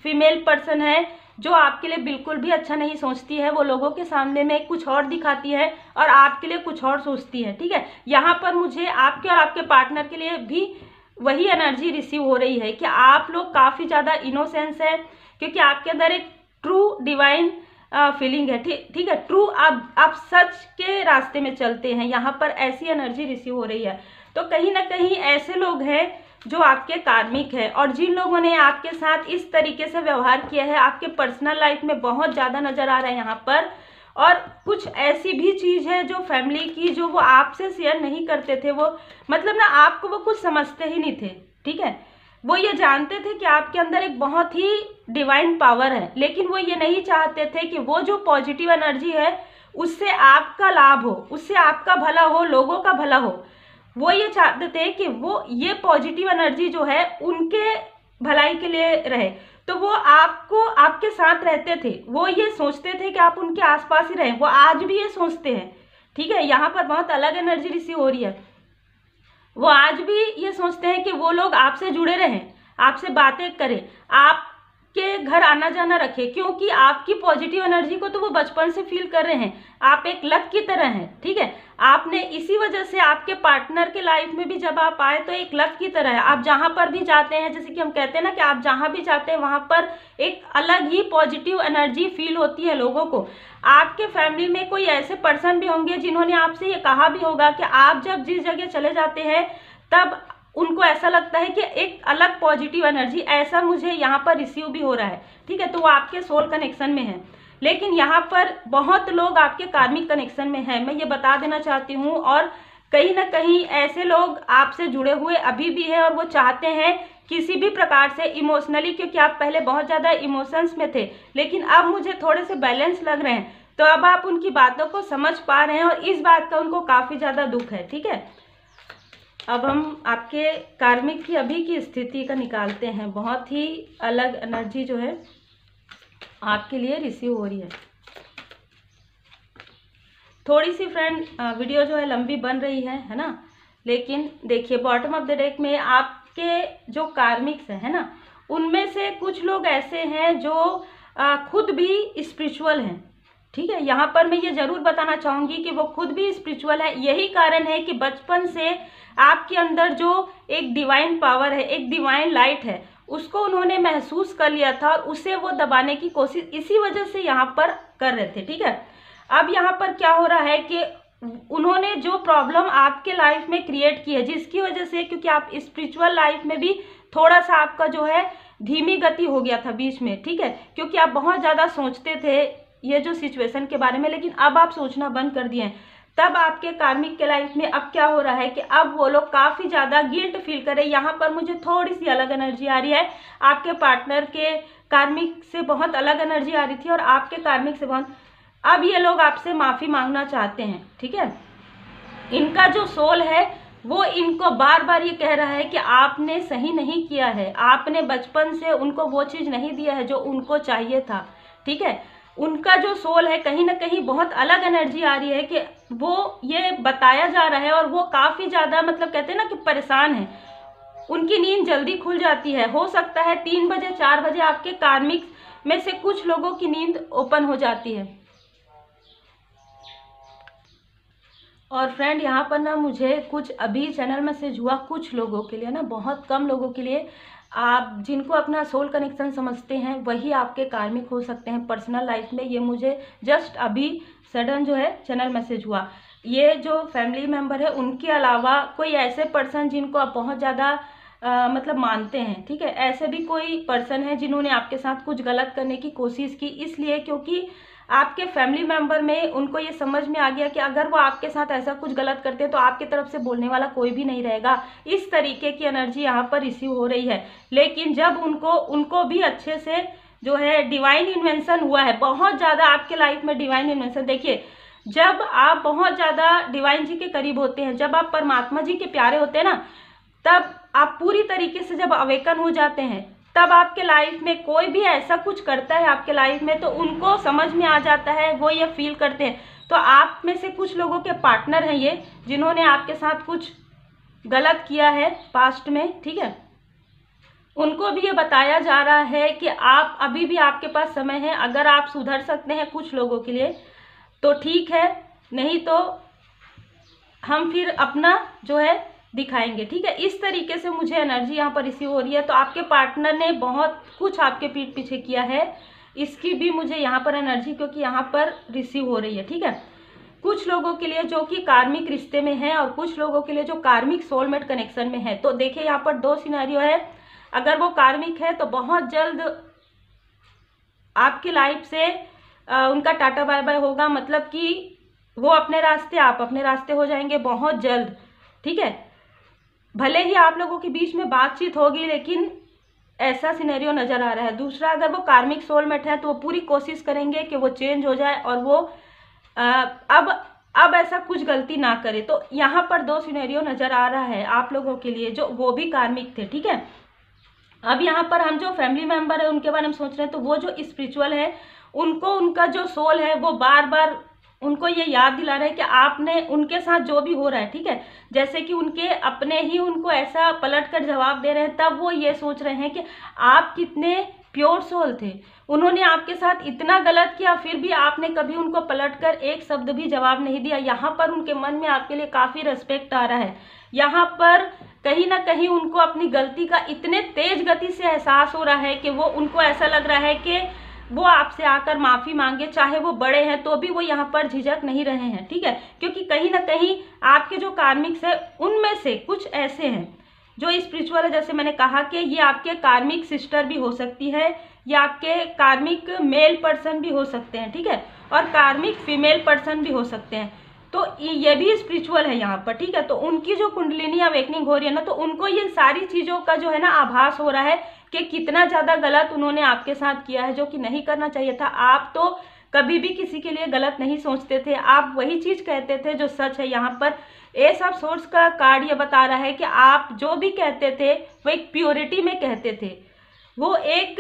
फीमेल पर्सन है जो आपके लिए बिल्कुल भी अच्छा नहीं सोचती है, वो लोगों के सामने में कुछ और दिखाती है और आपके लिए कुछ और सोचती है, ठीक है। यहाँ पर मुझे आपके और आपके पार्टनर के लिए भी वही एनर्जी रिसीव हो रही है कि आप लोग काफ़ी ज़्यादा इनोसेंस है, क्योंकि आपके अंदर एक ट्रू डिवाइन फीलिंग है, ठीक है, ट्रू आप सच के रास्ते में चलते हैं। यहाँ पर ऐसी एनर्जी रिसीव हो रही है। तो कहीं ना कहीं ऐसे लोग हैं जो आपके कार्मिक है और जिन लोगों ने आपके साथ इस तरीके से व्यवहार किया है, आपके पर्सनल लाइफ में बहुत ज़्यादा नज़र आ रहा है यहाँ पर। और कुछ ऐसी भी चीज़ है जो फैमिली की, जो वो आपसे शेयर नहीं करते थे, वो मतलब ना आपको वो कुछ समझते ही नहीं थे, ठीक है। वो ये जानते थे कि आपके अंदर एक बहुत ही डिवाइन पावर है, लेकिन वो ये नहीं चाहते थे कि वो जो पॉजिटिव एनर्जी है उससे आपका लाभ हो, उससे आपका भला हो, लोगों का भला हो। वो ये चाहते थे कि वो ये पॉजिटिव एनर्जी जो है उनके भलाई के लिए रहे, तो वो आपको आपके साथ रहते थे। वो ये सोचते थे कि आप उनके आसपास ही रहें, वो आज भी ये सोचते हैं, ठीक है। यहाँ पर बहुत अलग एनर्जी रिसीव हो रही है। वो आज भी ये सोचते हैं कि वो लोग आपसे जुड़े रहें, आपसे बातें करें, आपके घर आना जाना रखें, क्योंकि आपकी पॉजिटिव एनर्जी को तो वो बचपन से फील कर रहे हैं। आप एक लक की तरह हैं, ठीक है। आपने इसी वजह से आपके पार्टनर के लाइफ में भी जब आप आए तो एक लक की तरह है। आप जहाँ पर भी जाते हैं, जैसे कि हम कहते हैं ना कि आप जहाँ भी जाते हैं वहाँ पर एक अलग ही पॉजिटिव एनर्जी फील होती है लोगों को। आपके फैमिली में कोई ऐसे पर्सन भी होंगे जिन्होंने आपसे ये कहा भी होगा कि आप जब जिस जगह चले जाते हैं तब उनको ऐसा लगता है कि एक अलग पॉजिटिव एनर्जी, ऐसा मुझे यहाँ पर रिसीव भी हो रहा है, ठीक है। तो वो आपके सोल कनेक्शन में है, लेकिन यहाँ पर बहुत लोग आपके कार्मिक कनेक्शन में हैं, मैं ये बता देना चाहती हूँ। और कहीं ना कहीं ऐसे लोग आपसे जुड़े हुए अभी भी हैं और वो चाहते हैं किसी भी प्रकार से इमोशनली, क्योंकि आप पहले बहुत ज़्यादा इमोशंस में थे, लेकिन अब मुझे थोड़े से बैलेंस लग रहे हैं, तो अब आप उनकी बातों को समझ पा रहे हैं और इस बात का उनको काफ़ी ज़्यादा दुख है, ठीक है। अब हम आपके कार्मिक की अभी की स्थिति का निकालते हैं। बहुत ही अलग एनर्जी जो है आपके लिए रिसीव हो रही है। थोड़ी सी फ्रेंड वीडियो जो है लंबी बन रही है ना, लेकिन देखिए बॉटम ऑफ द डेक में आपके जो कार्मिक्स है ना, उनमें से कुछ लोग ऐसे हैं जो खुद भी स्पिरिचुअल हैं, ठीक है। यहाँ पर मैं ये जरूर बताना चाहूँगी कि वो खुद भी स्पिरिचुअल है। यही कारण है कि बचपन से आपके अंदर जो एक डिवाइन पावर है, एक डिवाइन लाइट है, उसको उन्होंने महसूस कर लिया था और उसे वो दबाने की कोशिश इसी वजह से यहाँ पर कर रहे थे, ठीक है। अब यहाँ पर क्या हो रहा है कि उन्होंने जो प्रॉब्लम आपके लाइफ में क्रिएट की है, जिसकी वजह से, क्योंकि आप स्पिरिचुअल लाइफ में भी थोड़ा सा आपका जो है धीमी गति हो गया था बीच में, ठीक है, क्योंकि आप बहुत ज़्यादा सोचते थे ये जो सिचुएशन के बारे में, लेकिन अब आप सोचना बंद कर दिए हैं। तब आपके कार्मिक के लाइफ में अब क्या हो रहा है कि अब वो लोग काफ़ी ज़्यादा गिल्ट फील कर रहे हैं। यहाँ पर मुझे थोड़ी सी अलग एनर्जी आ रही है। आपके पार्टनर के कार्मिक से बहुत अलग एनर्जी आ रही थी और आपके कार्मिक से बहुत, अब ये लोग आपसे माफ़ी मांगना चाहते हैं, ठीक है। इनका जो सोल है वो इनको बार बार ये कह रहा है कि आपने सही नहीं किया है, आपने बचपन से उनको वो चीज़ नहीं दिया है जो उनको चाहिए था, ठीक है। उनका जो सोल है कहीं ना कहीं बहुत अलग एनर्जी आ रही है कि वो ये बताया जा रहा है और वो काफ़ी ज़्यादा मतलब कहते हैं ना कि परेशान है। उनकी नींद जल्दी खुल जाती है, हो सकता है 3 बजे 4 बजे आपके कार्मिक में से कुछ लोगों की नींद ओपन हो जाती है। और फ्रेंड यहाँ पर ना मुझे कुछ अभी चैनल मैसेज हुआ कुछ लोगों के लिए ना, बहुत कम लोगों के लिए, आप जिनको अपना सोल कनेक्शन समझते हैं वही आपके कार्मिक हो सकते हैं पर्सनल लाइफ में। ये मुझे जस्ट अभी सडन जो है चैनल मैसेज हुआ। ये जो फैमिली मेम्बर है उनके अलावा कोई ऐसे पर्सन जिनको आप बहुत ज़्यादा मतलब मानते हैं, ठीक है, ऐसे भी कोई पर्सन है जिन्होंने आपके साथ कुछ गलत करने की कोशिश की, इसलिए क्योंकि आपके फैमिली मेंबर में उनको ये समझ में आ गया कि अगर वो आपके साथ ऐसा कुछ गलत करते हैं तो आपके तरफ से बोलने वाला कोई भी नहीं रहेगा। इस तरीके की एनर्जी यहाँ पर रिसीव हो रही है। लेकिन जब उनको भी अच्छे से जो है डिवाइन इन्वेंशन हुआ है, बहुत ज़्यादा आपके लाइफ में डिवाइन इन्वेंशन, देखिए जब आप बहुत ज़्यादा डिवाइन जी के करीब होते हैं, जब आप परमात्मा जी के प्यारे होते हैं ना, तब आप पूरी तरीके से जब अवेकन हो जाते हैं, तब आपके लाइफ में कोई भी ऐसा कुछ करता है आपके लाइफ में तो उनको समझ में आ जाता है, वो ये फील करते हैं। तो आप में से कुछ लोगों के पार्टनर हैं ये, जिन्होंने आपके साथ कुछ गलत किया है पास्ट में, ठीक है, उनको भी ये बताया जा रहा है कि आप अभी भी आपके पास समय है, अगर आप सुधर सकते हैं कुछ लोगों के लिए तो ठीक है, नहीं तो हम फिर अपना जो है दिखाएंगे, ठीक है। इस तरीके से मुझे एनर्जी यहाँ पर रिसीव हो रही है। तो आपके पार्टनर ने बहुत कुछ आपके पीठ पीछे किया है, इसकी भी मुझे यहाँ पर एनर्जी क्योंकि यहाँ पर रिसीव हो रही है, ठीक है। कुछ लोगों के लिए जो कि कार्मिक रिश्ते में है और कुछ लोगों के लिए जो कार्मिक सोलमेट कनेक्शन में है। तो देखिए यहाँ पर 2 सिनेरियो है। अगर वो कार्मिक है तो बहुत जल्द आपकी लाइफ से उनका टाटा बाय बाय होगा, मतलब कि वो अपने रास्ते, आप अपने रास्ते हो जाएंगे बहुत जल्द, ठीक है। भले ही आप लोगों के बीच में बातचीत होगी, लेकिन ऐसा सिनेरियो नजर आ रहा है। दूसरा, अगर वो कार्मिक सोलमेट है तो वो पूरी कोशिश करेंगे कि वो चेंज हो जाए और वो अब ऐसा कुछ गलती ना करे। तो यहाँ पर 2 सिनेरियो नजर आ रहा है आप लोगों के लिए, जो वो भी कार्मिक थे, ठीक है। अब यहाँ पर हम जो फैमिली मेंबर है उनके बारे में सोच रहे हैं, तो वो जो स्पिरिचुअल है उनको उनका जो सोल है वो बार बार उनको ये याद दिला रहे हैं कि आपने उनके साथ जो भी हो रहा है, ठीक है, जैसे कि उनके अपने ही उनको ऐसा पलट कर जवाब दे रहे हैं, तब वो ये सोच रहे हैं कि आप कितने प्योर सोल थे, उन्होंने आपके साथ इतना गलत किया फिर भी आपने कभी उनको पलटकर एक शब्द भी जवाब नहीं दिया। यहाँ पर उनके मन में आपके लिए काफ़ी रेस्पेक्ट आ रहा है। यहाँ पर कहीं ना कहीं उनको अपनी गलती का इतने तेज गति से एहसास हो रहा है कि वो उनको ऐसा लग रहा है कि वो आपसे आकर माफ़ी मांगे, चाहे वो बड़े हैं तो भी वो यहाँ पर झिझक नहीं रहे हैं, ठीक है। क्योंकि कहीं ना कहीं आपके जो कार्मिक्स है उनमें से कुछ ऐसे हैं जो स्पिरिचुअल है, जैसे मैंने कहा कि ये आपके कार्मिक सिस्टर भी हो सकती है, या आपके कार्मिक मेल पर्सन भी हो सकते हैं, ठीक है, और कार्मिक फीमेल पर्सन भी हो सकते हैं। तो ये भी स्पिरिचुअल है यहाँ पर, ठीक है। तो उनकी जो कुंडलिनी अवेकनिंग हो रही है ना, तो उनको ये सारी चीज़ों का जो है ना आभास हो रहा है कि कितना ज़्यादा गलत उन्होंने आपके साथ किया है, जो कि नहीं करना चाहिए था। आप तो कभी भी किसी के लिए गलत नहीं सोचते थे, आप वही चीज़ कहते थे जो सच है। यहाँ पर एस ऑफ सोर्स का कार्ड ये बता रहा है कि आप जो भी कहते थे वो एक प्योरिटी में कहते थे, वो एक,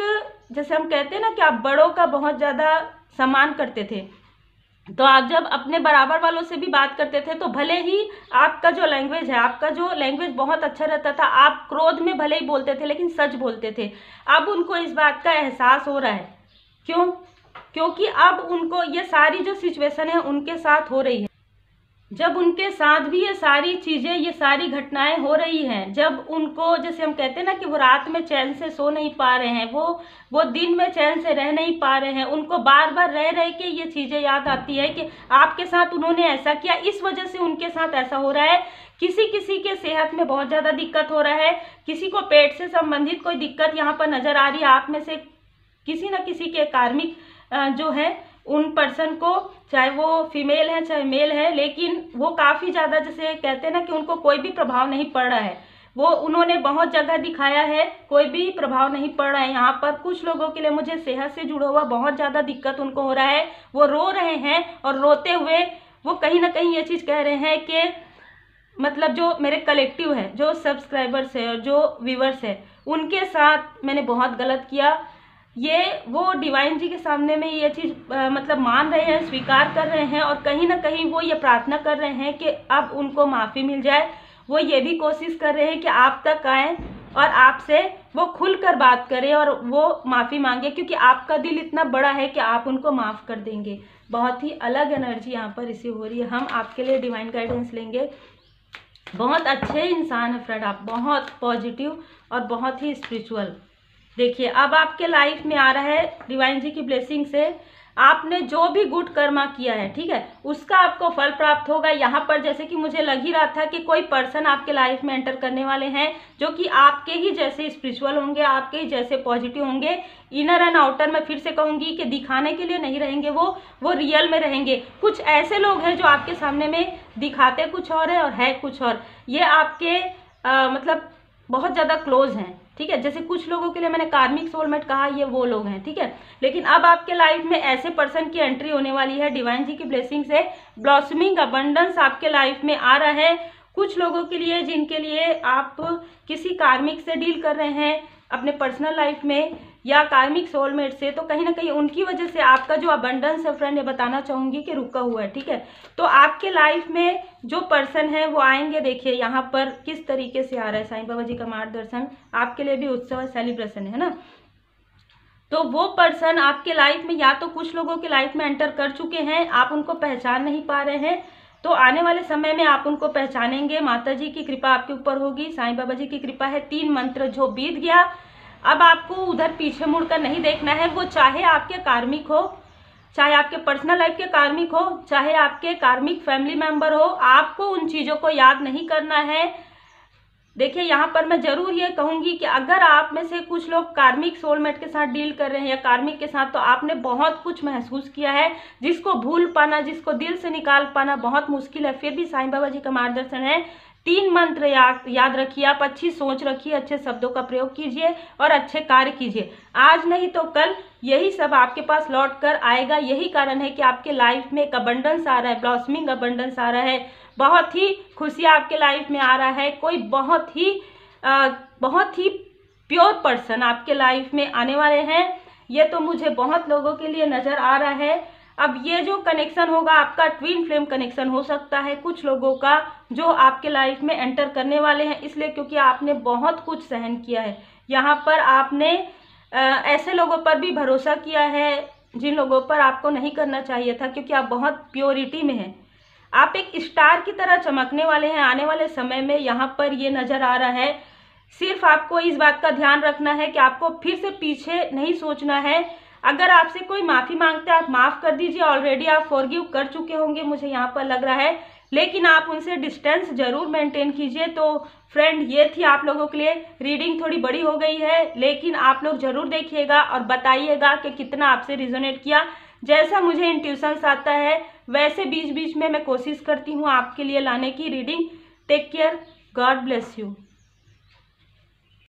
जैसे हम कहते हैं ना कि आप बड़ों का बहुत ज़्यादा सम्मान करते थे। तो आप जब अपने बराबर वालों से भी बात करते थे तो भले ही आपका जो लैंग्वेज है, आपका जो लैंग्वेज बहुत अच्छा रहता था, आप क्रोध में भले ही बोलते थे लेकिन सच बोलते थे। अब उनको इस बात का एहसास हो रहा है। क्यों? क्योंकि अब उनको ये सारी जो सिचुएशन है उनके साथ हो रही है। जब उनके साथ भी ये सारी चीज़ें, ये सारी घटनाएं हो रही हैं, जब उनको, जैसे हम कहते हैं ना कि वो रात में चैन से सो नहीं पा रहे हैं, वो दिन में चैन से रह नहीं पा रहे हैं, उनको बार बार रह रह के ये चीज़ें याद आती है कि आपके साथ उन्होंने ऐसा किया, इस वजह से उनके साथ ऐसा हो रहा है। किसी किसी के सेहत में बहुत ज़्यादा दिक्कत हो रहा है, किसी को पेट से संबंधित कोई दिक्कत यहाँ पर नज़र आ रही है। आप में से किसी न किसी के कार्मिक जो है उन पर्सन को, चाहे वो फीमेल है चाहे मेल है, लेकिन वो काफ़ी ज़्यादा, जैसे कहते हैं ना कि उनको कोई भी प्रभाव नहीं पड़ रहा है, वो उन्होंने बहुत जगह दिखाया है, कोई भी प्रभाव नहीं पड़ रहा है। यहाँ पर कुछ लोगों के लिए मुझे सेहत से जुड़ा हुआ बहुत ज़्यादा दिक्कत उनको हो रहा है, वो रो रहे हैं और रोते हुए वो कहीं ना कहीं ये चीज़ कह रहे हैं कि मतलब जो मेरे कलेक्टिव है, जो सब्सक्राइबर्स है और जो व्यूवर्स है, उनके साथ मैंने बहुत गलत किया। ये वो डिवाइन जी के सामने में ये चीज़ मतलब मान रहे हैं, स्वीकार कर रहे हैं, और कहीं ना कहीं वो ये प्रार्थना कर रहे हैं कि अब उनको माफ़ी मिल जाए। वो ये भी कोशिश कर रहे हैं कि आप तक आएँ और आपसे वो खुलकर बात करें और वो माफ़ी मांगे, क्योंकि आपका दिल इतना बड़ा है कि आप उनको माफ़ कर देंगे। बहुत ही अलग एनर्जी यहाँ पर रिसीव हो रही है। हम आपके लिए डिवाइन गाइडेंस लेंगे। बहुत अच्छे इंसान है फ्रेंड आप, बहुत पॉजिटिव और बहुत ही स्पिरिचुअल। देखिए अब आपके लाइफ में आ रहा है डिवाइन जी की ब्लेसिंग से, आपने जो भी गुड कर्मा किया है, ठीक है, उसका आपको फल प्राप्त होगा। यहाँ पर जैसे कि मुझे लग ही रहा था कि कोई पर्सन आपके लाइफ में एंटर करने वाले हैं जो कि आपके ही जैसे स्पिरिचुअल होंगे, आपके ही जैसे पॉजिटिव होंगे। इनर एंड आउटर मैं फिर से कहूँगी कि दिखाने के लिए नहीं रहेंगे, वो रियल में रहेंगे। कुछ ऐसे लोग हैं जो आपके सामने में दिखाते कुछ और है और है कुछ और। ये आपके मतलब बहुत ज़्यादा क्लोज हैं, ठीक है। जैसे कुछ लोगों के लिए मैंने कार्मिक सोलमेट कहा, ये वो लोग हैं, ठीक है। लेकिन अब आपके लाइफ में ऐसे पर्सन की एंट्री होने वाली है डिवाइन जी की ब्लेसिंग से। ब्लॉसमिंग अबंडेंस आपके लाइफ में आ रहा है। कुछ लोगों के लिए जिनके लिए आप किसी कार्मिक से डील कर रहे हैं अपने पर्सनल लाइफ में, या कार्मिक सोलमेट से, तो कहीं ना कहीं उनकी वजह से आपका जो अबंडेंस है फ्रेंड, ये बताना चाहूँगी कि रुका हुआ है, ठीक है। तो आपके लाइफ में जो पर्सन है वो आएंगे। देखिए यहाँ पर किस तरीके से आ रहा है साईं बाबा जी का मार्गदर्शन, आपके लिए भी उत्सव सेलिब्रेशन है ना। तो वो पर्सन आपके लाइफ में या तो कुछ लोगों के लाइफ में एंटर कर चुके हैं, आप उनको पहचान नहीं पा रहे हैं, तो आने वाले समय में आप उनको पहचानेंगे। माता जी की कृपा आपके ऊपर होगी, साईं बाबा जी की कृपा है। 3 मंत्र जो बीत गया, अब आपको उधर पीछे मुड़कर नहीं देखना है। वो चाहे आपके कार्मिक हो, चाहे आपके पर्सनल लाइफ के कार्मिक हो, चाहे आपके कार्मिक फैमिली मेंबर हो, आपको उन चीज़ों को याद नहीं करना है। देखिए यहाँ पर मैं जरूर ये कहूँगी कि अगर आप में से कुछ लोग कार्मिक सोलमेट के साथ डील कर रहे हैं या कार्मिक के साथ, तो आपने बहुत कुछ महसूस किया है जिसको भूल पाना, जिसको दिल से निकाल पाना बहुत मुश्किल है। फिर भी साईं बाबा जी का मार्गदर्शन है, 3 मंत्र याद रखिए, आप अच्छी सोच रखिए, अच्छे शब्दों का प्रयोग कीजिए और अच्छे कार्य कीजिए। आज नहीं तो कल यही सब आपके पास लौट कर आएगा। यही कारण है कि आपके लाइफ में एक अबंडेंस आ रहा है, ब्लॉसमिंग अबंडेंस आ रहा है, बहुत ही खुशियाँ आपके लाइफ में आ रहा है। कोई बहुत ही प्योर पर्सन आपके लाइफ में आने वाले हैं। ये तो मुझे बहुत लोगों के लिए नज़र आ रहा है। अब ये जो कनेक्शन होगा आपका ट्विन फ्लेम कनेक्शन हो सकता है कुछ लोगों का, जो आपके लाइफ में एंटर करने वाले हैं, इसलिए क्योंकि आपने बहुत कुछ सहन किया है। यहाँ पर आपने ऐसे लोगों पर भी भरोसा किया है जिन लोगों पर आपको नहीं करना चाहिए था, क्योंकि आप बहुत प्योरिटी में हैं। आप एक स्टार की तरह चमकने वाले हैं आने वाले समय में, यहाँ पर ये नज़र आ रहा है। सिर्फ आपको इस बात का ध्यान रखना है कि आपको फिर से पीछे नहीं सोचना है। अगर आपसे कोई माफ़ी मांगते हैं, आप माफ़ कर दीजिए। ऑलरेडी आप फॉरगिव कर चुके होंगे, मुझे यहाँ पर लग रहा है, लेकिन आप उनसे डिस्टेंस जरूर मेंटेन कीजिए। तो फ्रेंड, ये थी आप लोगों के लिए रीडिंग। थोड़ी बड़ी हो गई है, लेकिन आप लोग जरूर देखिएगा और बताइएगा कि कितना आपसे रिजोनेट किया। जैसा मुझे इंट्यूशंस आता है वैसे बीच बीच में मैं कोशिश करती हूँ आपके लिए लाने की reading. Take care, God bless you.